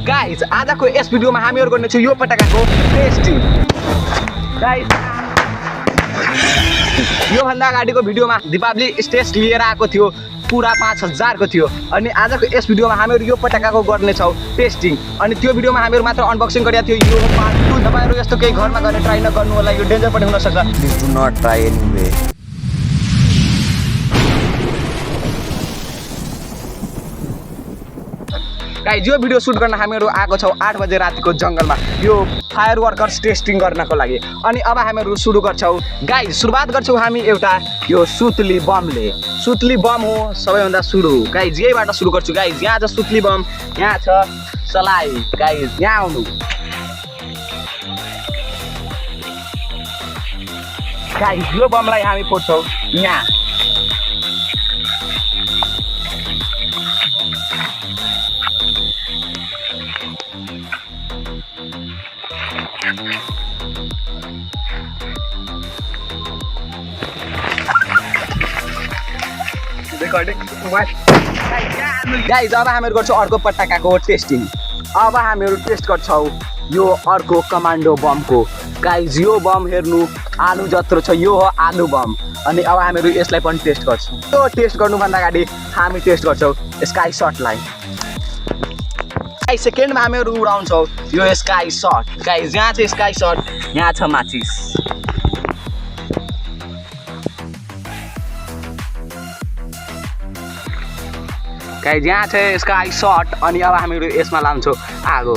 Guys आजको यस भिडियोमा हामीहरु गर्नेछौँ यो पटाकाको टेस्टिङ। गाइज यो भन्दा अगाडिको भिडियोमा दीपावली स्टेज लिएर आएको थियो, पुरा 5000 को थियो। अनि आजको यस भिडियोमा हामीहरु यो पटाकाको गर्नेछौँ टेस्टिङ। अनि त्यो भिडियोमा हामीहरु मात्र अनबक्सिङ गरेका थियो। यो पार्ट 2 तपाईहरु यस्तो केही घरमा गर्ने ट्राई नगर्नु होला, यो डेन्जर पनि हुन सक्छ। Please do not try anyway. Guys यो भिडियो सुट गर्न हामीहरु आएको छौँ 8 बजे रातिको जंगलमा यो फायर वर्कर्स टेस्टिङ गर्नको लागि। अनि अब हामीहरु सुरु गर्छौँ। गाइज सुरुवात गर्छौँ हामी एउटा यो सुतली बमले। सुतली बम हो सबैभन्दा सुरु। गाइज यहीबाट सुरु गर्छु। गाइज यहाँ छ सुतली बम, यहाँ छ सलाई। गाइज यहाँ आउनु। गाइज यो बमलाई हामी फोड्छौँ यहाँ। गाइज अब हामीहरु गर्छौँ अर्को पटाकाको टेस्टिङ। अब हामीहरु टेस्ट गर्छौँ यो अर्को कमान्डो बमको। गाइज यो बम हेर्नु आलु जत्रो छ, यो हो आलु बम। अनि अब हामीहरु यसलाई पनि टेस्ट गर्छौँ। यो टेस्ट गर्नुभन्दा अगाडि हामी टेस्ट गर्छौँ स्काई शटलाई। गाइज सेकेन्डमा हामीहरु उडाउँछौँ यो स्काई शट। गाइज यहाँ छ स्काई शट, यहाँ छ माचिस। गाइज यहाँ छ स्काई शट। अनि अब हामीहरु यसमा लाउँछौँ आगो।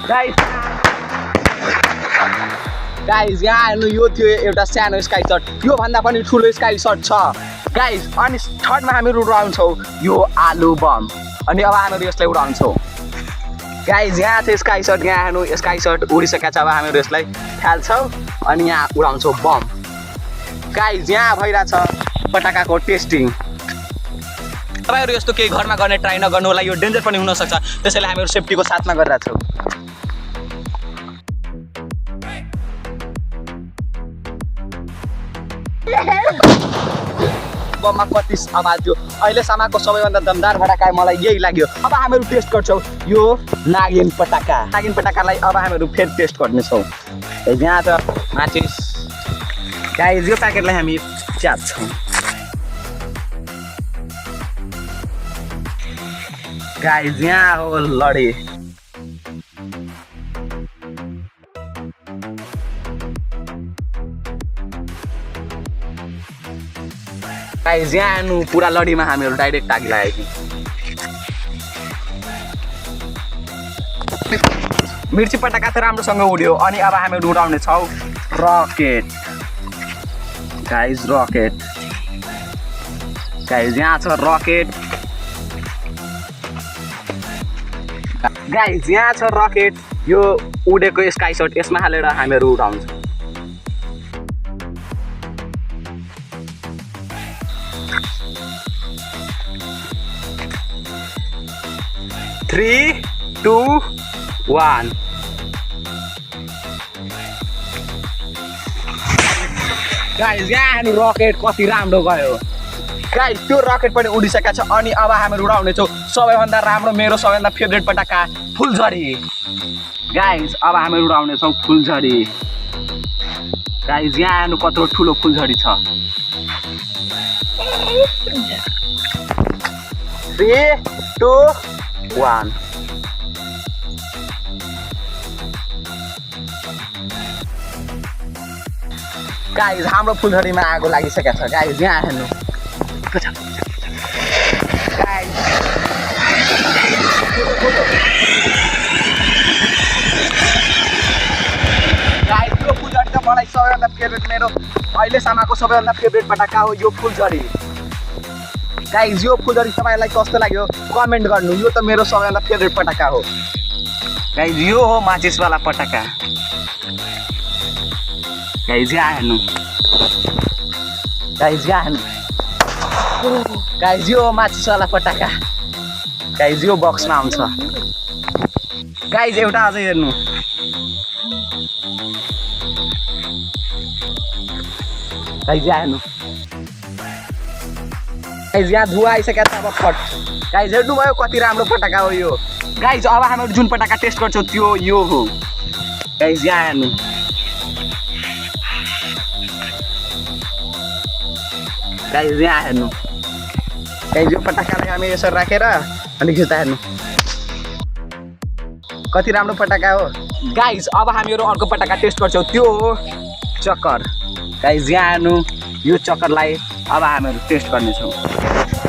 गाइज गाइज यहाँ हेर्नु यो थियो एउटा सानो स्काई शट, यो भन्दा पनि ठुलो स्काई शट छ। गाइज अनि थर्डमा हामीहरु उडाउँछौँ यो आलु बम। अनि अब हामीहरु यसलाई उडाउँछौँ। गाइज यहाँ छ स्काई शट, यहाँ हेर्नु स्काई शट उडिसकेको छ। अब हामीहरु यसलाई फाल्छौँ अनि यहाँ उडाउँछौँ बम। गाइज यहाँ भइरहेछ पटाकाको टेस्टिङ। तपाईहरु यस्तो केही घरमा गर्ने ट्राई नगर्नु होला, यो डेन्जर पनि हुन सक्छ। त्यसैले हामीहरु सेफ्टीको साथमा गरिरहेछौँ। बममा कति आवाज थियो। अहिलेसम्मको सबैभन्दा दमदार पटाका मलाई यही लाग्यो। अब हामीहरु टेस्ट गर्छौँ यो नागिन पटाका। नागिन पटाकालाई अब हामीहरु फेरि टेस्ट गर्नेछौँ। यहाँ छ माचिस। गाइज यो प्याकेटलाई हामी च्यात्छौँ। गाइज यहाँ हो लडे। गाइज यहाँ हेर्नु पुरा लडीमा हामीहरु डाइरेक्ट टागी लाग्यो। मिर्ची पटाका त राम्रोसँग उड्यो। अनि अब हामीहरु उडाउने छौँ रकेट। Guys rocket. गाइज यहाँ छ रकेट। गाइज यहाँ छ रकेट, यो उडेको स्काई शट यसमा हालेर हामीहरु उडाउँछौँ। Three, 2, 1। गाइज यहाँ हेर्नु रकेट कति राम्रो गयो। गाइज त्यो रकेट पनि उडिसकेको छ। अनि अब हामीहरु उडाउनेछौँ सबैभन्दा राम्रो, मेरो सबैभन्दा फेभरेट पटाका फुलझडी। गाइज अब हामीहरु उडाउनेछौँ फुलझडी। गाइज यहाँ हेर्नु कत्रो ठुलो फुलझडी छ। 3, 2, 1। गाइज हाम्रो फुलझडीमा आगो लागिसकेको छ। गाइज यहाँ हेर्नु। गाइज यो फुलझडी त मलाई सबैभन्दा फेभरेट, मेरो अहिलेसम्मको सबैभन्दा फेभरेट पटाका हो यो फुलझडी। गाइज यो फुलझडी तपाईलाई कस्तो लाग्यो कमेन्ट गर्नु। यो त मेरो सबैभन्दा फेभरेट पटाका हो। गाइज यो हो माचिसवाला पटाका। गाइज यहाँ हेर्नु। गाइज यहाँ हेर्नु। गाइज यो माचिसवाला पटाका। गाइज यो बक्समा आउँछ। गाइज एउटा अझै हेर्नु गाइज यहाँ हेर्नु गाइज यहाँ धुवा आइसक्यो त अब फट गाइज हेर्नुभयो कति राम्रो पटाका हो यो गाइज अब हामीहरू जुन पटाका टेस्ट गर्छौँ त्यो यो हो गाइज यहाँ हेर्नु गाइज यहाँ हेर्नु गाइज यो पटाकालाई हामी यसरी राखेर अनि खिच्दा हेर्नु कति राम्रो पटाका हो गाइज अब हामीहरू अर्को पटाका टेस्ट गर्छौँ त्यो हो चक्कर गाइज यहाँ हेर्नु यो चक्करलाई अब हामीहरू टेस्ट गर्नेछौँ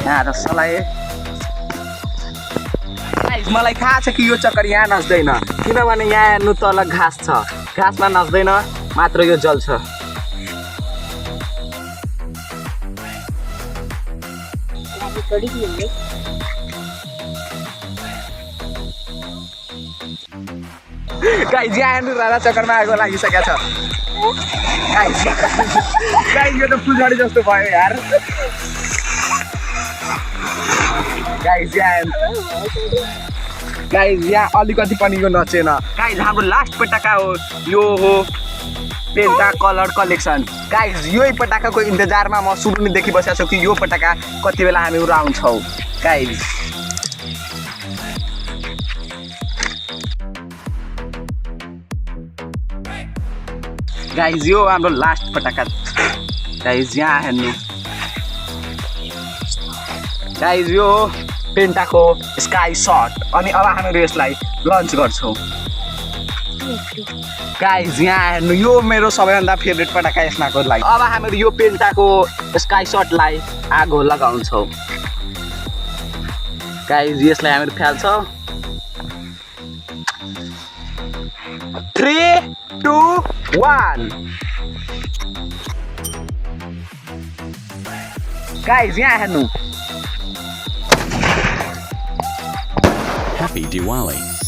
यहाँ रसलाई गाइज मलाई थाहा छ कि यो चक्कर यहाँ नच्दैन किनभने यहाँ हेर्नु तल घाँस छ घाँसमा नच्दैन मात्र यो जल्छ गाइज यहाँ हेर्नु राजा चक्करमा आगो लागिसकेको छ गाइज यो त फुलझडी जस्तो भयो यार गाइज यहाँ अलिकति पनि यो नचेन गाइज हाम्रो लास्ट पटाका हो यो हो पेन्टा कलर कलेक्सन गाइज यही पटाकाको इन्तजारमा म सुरु नै देखि बसेको छु कि यो पटाका कति बेला हामी उडाउँछौँ गाइज गाइज यो हाम्रो लास्ट पटाका गाइज यहाँ हेर्नु गाइज यो पेन्टाको स्काई शट अनि अब हामीहरू यसलाई लन्च गर्छौँ गाइज यहाँ हेर्नु यो मेरो सबैभन्दा फेभरेट पटाका यसमाको लागि अब हामीहरू यो पेन्टाको स्काई शटलाई आगो लगाउँछौँ गाइज यसलाई हामीहरू फाल्छौँ 3, 2, 1 गाइज यहाँ हेर्नु Happy Diwali!